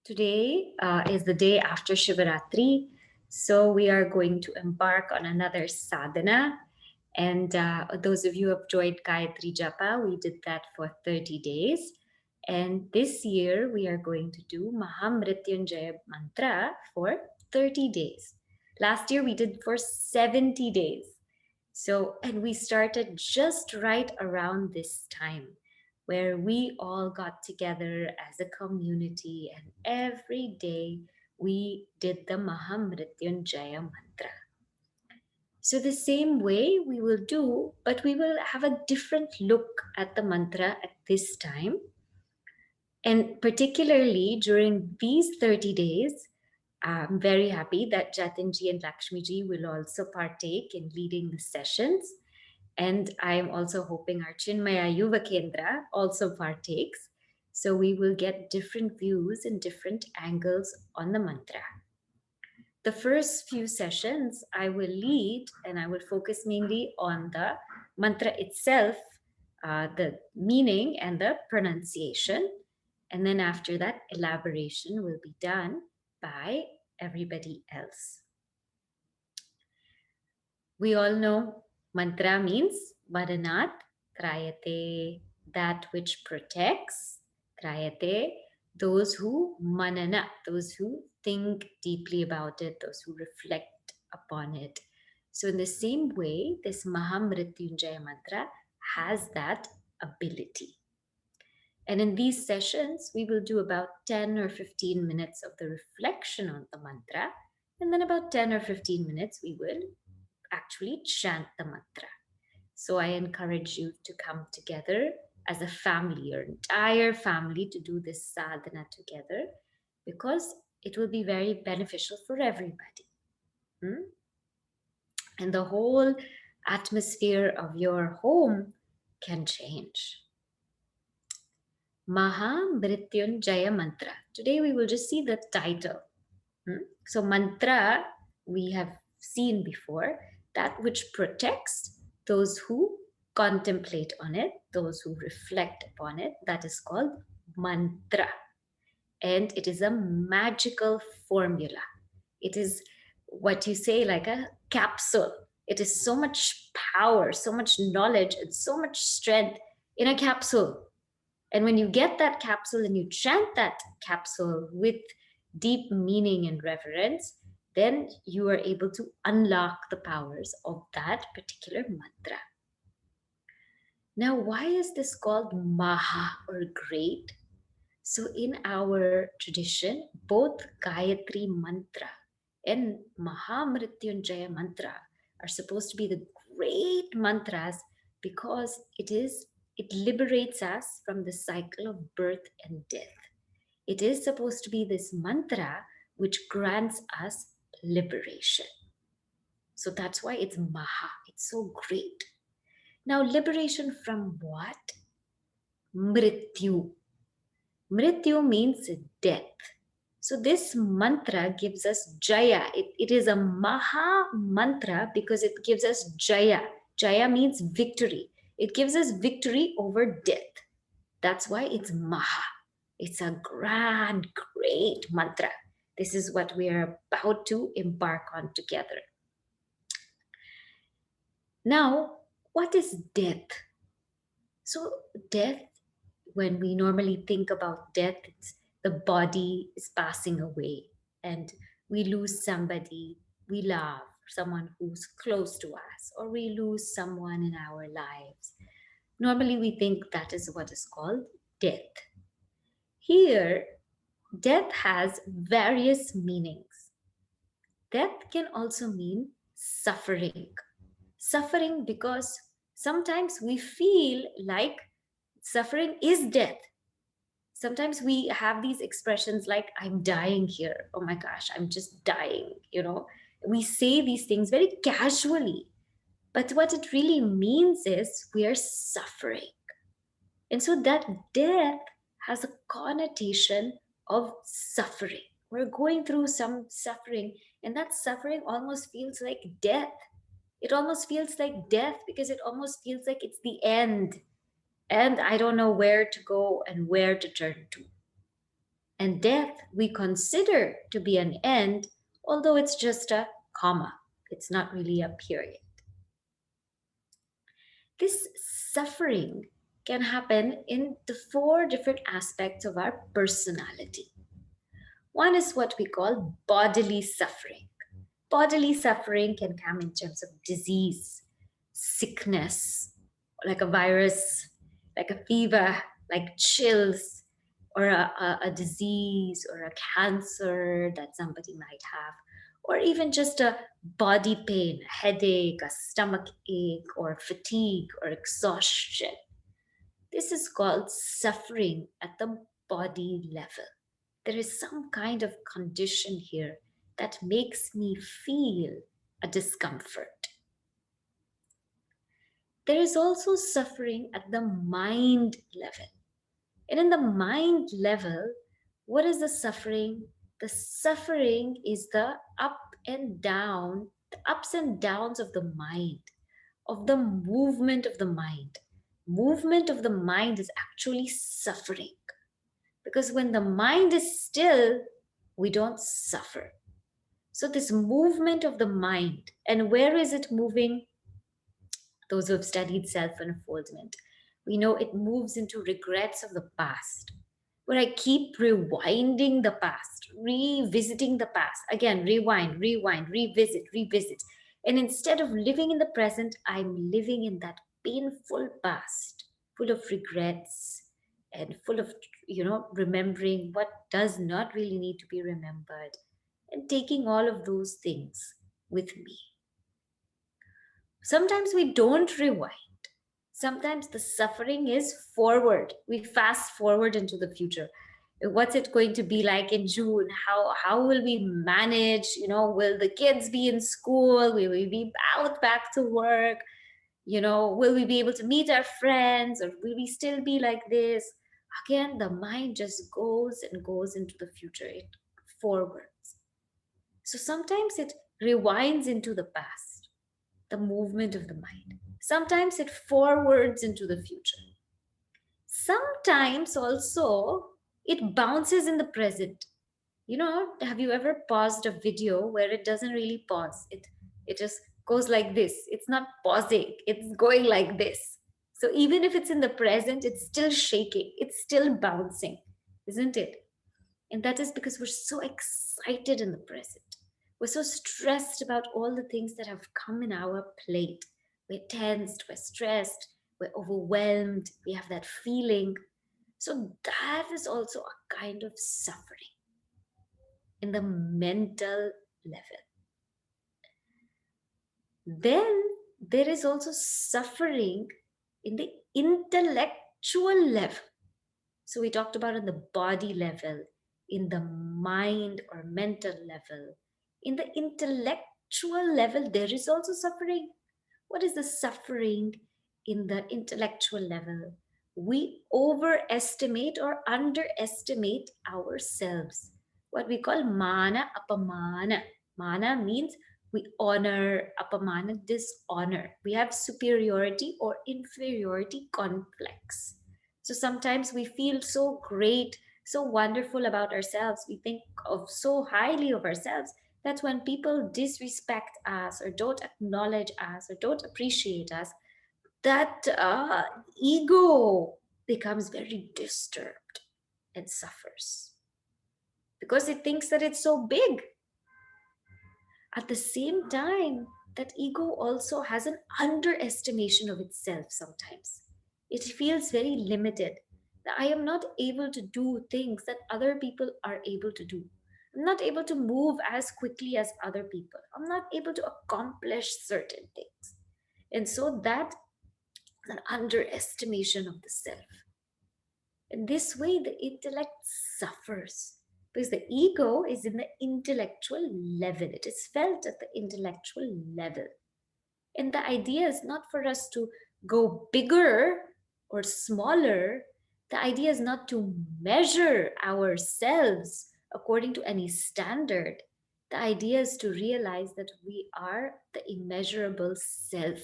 Today is the day after Shivaratri, so we are going to embark on another sadhana. And those of you who have joined Gayatri Japa, we did that for 30 days. And this year we are going to do Maha Mrtyunjaya Mantra for 30 days. Last year we did for 70 days. So, and we started just right around this time where we all got together as a community and every day we did the Maha Mrtyunjaya Mantra. So the same way we will do, but we will have a different look at the mantra at this time. And particularly during these 30 days, I'm very happy that Jatinji and Lakshmiji will also partake in leading the sessions. And I'm also hoping our Chinmaya Yuva Kendra also partakes. So we will get different views and different angles on the mantra. The first few sessions I will lead and I will focus mainly on the mantra itself, the meaning and the pronunciation. And then after that, elaboration will be done by everybody else. We all know mantra means Varanat Trayate, that which protects, Trayate, those who manana, those who think deeply about it, those who reflect upon it. So in the same way, this Maha Mrtyunjaya Mantra has that ability. And in these sessions, we will do about 10 or 15 minutes of the reflection on the mantra. And then about 10 or 15 minutes, we will actually chant the mantra. So I encourage you to come together as a family, your entire family, to do this sadhana together because it will be very beneficial for everybody. And the whole atmosphere of your home can change. Maha Mrtyunjaya Mantra. Today we will just see the title. So mantra we have seen before, that which protects those who contemplate on it, those who reflect upon it, that is called mantra. And it is a magical formula. It is what you say like a capsule. It is so much power, so much knowledge, and so much strength in a capsule. And when you get that capsule and you chant that capsule with deep meaning and reverence, then you are able to unlock the powers of that particular mantra. Now, why is this called Maha or great? So in our tradition, both Gayatri Mantra and Maha Mrtyunjaya Mantra are supposed to be the great mantras because it liberates us from the cycle of birth and death. It is supposed to be this mantra which grants us liberation. So that's why it's Maha. It's so great. Now, liberation from what? Mrityu. Mrityu means death. So this mantra gives us Jaya. It is a Maha mantra because it gives us Jaya. Jaya means victory. It gives us victory over death. That's why it's Maha. It's a grand, great mantra. This is what we are about to embark on together. Now, what is death? So death, when we normally think about death, it's the body is passing away and we lose somebody we love, someone who's close to us, or we lose someone in our lives. Normally we think that is what is called death. Here, death has various meanings. Death can also mean suffering. Suffering because sometimes we feel like suffering is death. Sometimes we have these expressions like, I'm dying here. Oh my gosh, I'm just dying. We say these things very casually. But what it really means is we are suffering. And so that death has a connotation of suffering. We're going through some suffering, and that suffering almost feels like death. It almost feels like death because it almost feels like it's the end. And I don't know where to go and where to turn to. And death we consider to be an end, although it's just a comma. It's not really a period. This suffering can happen in the four different aspects of our personality. One is what we call bodily suffering. Bodily suffering can come in terms of disease, sickness, like a virus, like a fever, like chills, or a disease or a cancer that somebody might have, or even just a body pain, a headache, a stomach ache, or fatigue or exhaustion. This is called suffering at the body level. There is some kind of condition here that makes me feel a discomfort. There is also suffering at the mind level. And in the mind level, what is the suffering? The suffering is the up and down, the ups and downs of the mind, of the movement of the mind. Movement of the mind is actually suffering. Because when the mind is still, we don't suffer. So, this movement of the mind, and where is it moving? Those who have studied self unfoldment, we know it moves into regrets of the past, where I keep rewinding the past, revisiting the past. Again, rewind, rewind, revisit, revisit. And instead of living in the present, I'm living in that painful past, full of regrets and full of, remembering what does not really need to be remembered and taking all of those things with me. Sometimes we don't rewind. Sometimes the suffering is forward. We fast forward into the future. What's it going to be like in June? How will we manage? Will the kids be in school? Will we be out back to work? Will we be able to meet our friends, or will we still be like this? Again, the mind just goes and goes into the future. It forwards. So sometimes it rewinds into the past, the movement of the mind. Sometimes it forwards into the future. Sometimes also it bounces in the present. Have you ever paused a video where it doesn't really pause? It just goes like this. It's not pausing, it's going like this. So even if it's in the present, it's still shaking, it's still bouncing, isn't it? And that is because we're so excited in the present. We're so stressed about all the things that have come in our plate. We're tensed, we're stressed, we're overwhelmed, we have that feeling. So that is also a kind of suffering in the mental level. Then there is also suffering in the intellectual level. So we talked about in the body level, in the mind or mental level. In the intellectual level, there is also suffering. What is the suffering in the intellectual level? We overestimate or underestimate ourselves. What we call mana apamana. Mana means we honor, apamana, dishonor. We have superiority or inferiority complex. So sometimes we feel so great, so wonderful about ourselves. We think of so highly of ourselves that when people disrespect us or don't acknowledge us or don't appreciate us, that ego becomes very disturbed and suffers because it thinks that it's so big. At the same time, that ego also has an underestimation of itself sometimes. It feels very limited, that I am not able to do things that other people are able to do. I'm not able to move as quickly as other people. I'm not able to accomplish certain things. And so that is an underestimation of the self. In this way, the intellect suffers because the ego is in the intellectual level. It is felt at the intellectual level. And the idea is not for us to go bigger or smaller. The idea is not to measure ourselves according to any standard. The idea is to realize that we are the immeasurable self.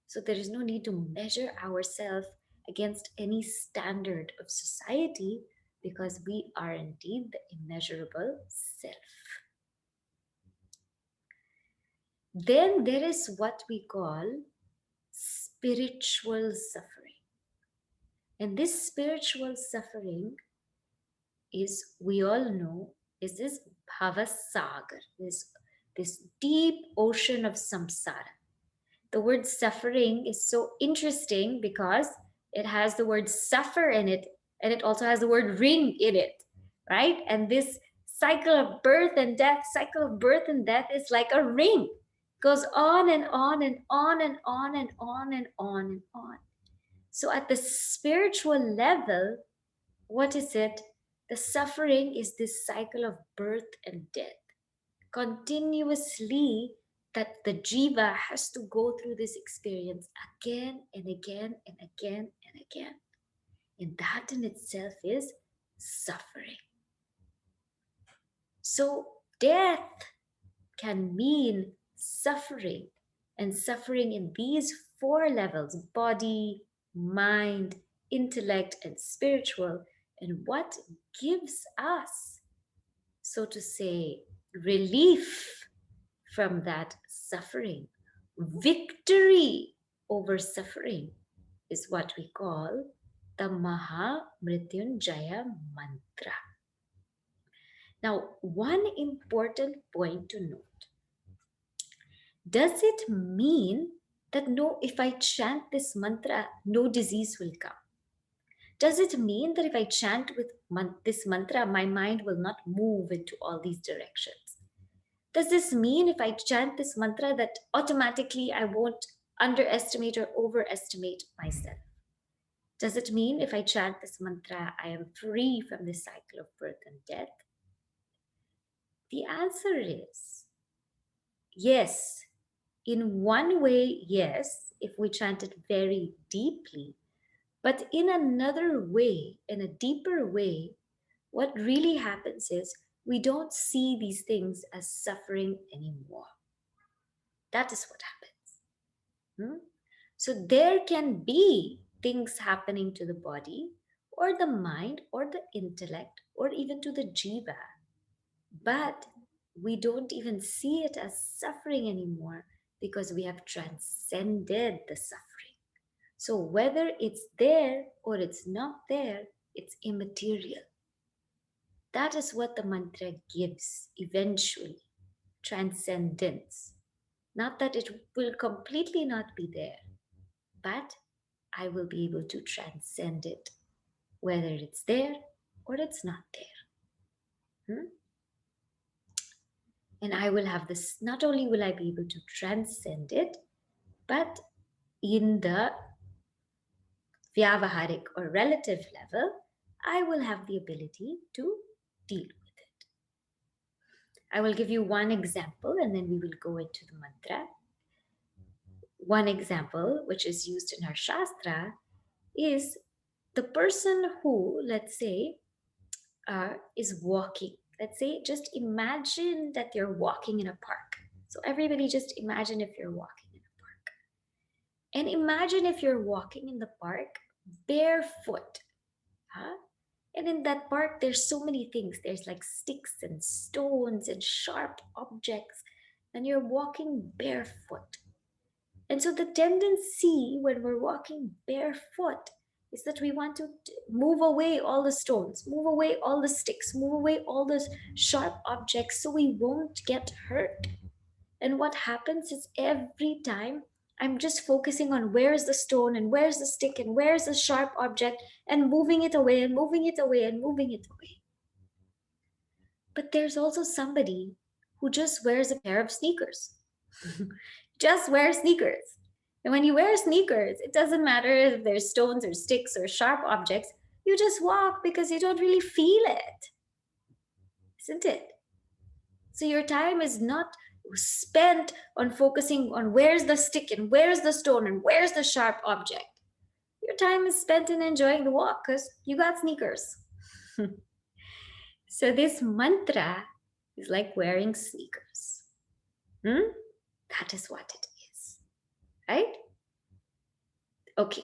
So there is no need to measure ourselves against any standard of society because we are indeed the immeasurable self. Then there is what we call spiritual suffering. And this spiritual suffering is, we all know, is this bhava sagar, this deep ocean of samsara. The word suffering is so interesting because it has the word suffer in it, and it also has the word ring in it, right? And this cycle of birth and death is like a ring. It goes on and on and on and on and on and on and on. So at the spiritual level, what is it? The suffering is this cycle of birth and death. Continuously, that the jiva has to go through this experience again and again and again and again. And that in itself is suffering. So death can mean suffering, and suffering in these four levels: body, mind, intellect, and spiritual. And what gives us, so to say, relief from that suffering, victory over suffering, is what we call the Maha Mrtyunjaya Mantra. Now, one important point to note: does it mean that no, if I chant this mantra, no disease will come? Does it mean that if I chant with this mantra, my mind will not move into all these directions? Does this mean if I chant this mantra that automatically I won't underestimate or overestimate myself? Does it mean if I chant this mantra, I am free from the cycle of birth and death? The answer is yes. In one way, yes, if we chant it very deeply. But in another way, in a deeper way, what really happens is we don't see these things as suffering anymore. That is what happens. So there can be things happening to the body or the mind or the intellect or even to the jiva, but we don't even see it as suffering anymore because we have transcended the suffering. So whether it's there or it's not there, it's immaterial. That is what the mantra gives eventually: transcendence. Not that it will completely not be there, but I will be able to transcend it, whether it's there or it's not there. And I will have this, not only will I be able to transcend it, but in the vyavaharik or relative level, I will have the ability to deal with it. I will give you one example and then we will go into the mantra. One example, which is used in our Shastra, is the person who, let's say, is walking. Let's say, just imagine that you're walking in a park. So everybody just imagine if you're walking in a park. And imagine if you're walking in the park barefoot. And in that park, there's so many things. There's like sticks and stones and sharp objects. And you're walking barefoot. And so the tendency when we're walking barefoot is that we want to move away all the stones, move away all the sticks, move away all those sharp objects so we won't get hurt. And what happens is every time I'm just focusing on where's the stone and where's the stick and where's the sharp object and moving it away and moving it away and moving it away. But there's also somebody who just wears a pair of sneakers. Just wear sneakers. And when you wear sneakers, it doesn't matter if there's stones or sticks or sharp objects. You just walk because you don't really feel it. Isn't it? So your time is not spent on focusing on where's the stick and where's the stone and where's the sharp object. Your time is spent in enjoying the walk because you got sneakers. So this mantra is like wearing sneakers. That is what it is, right? Okay,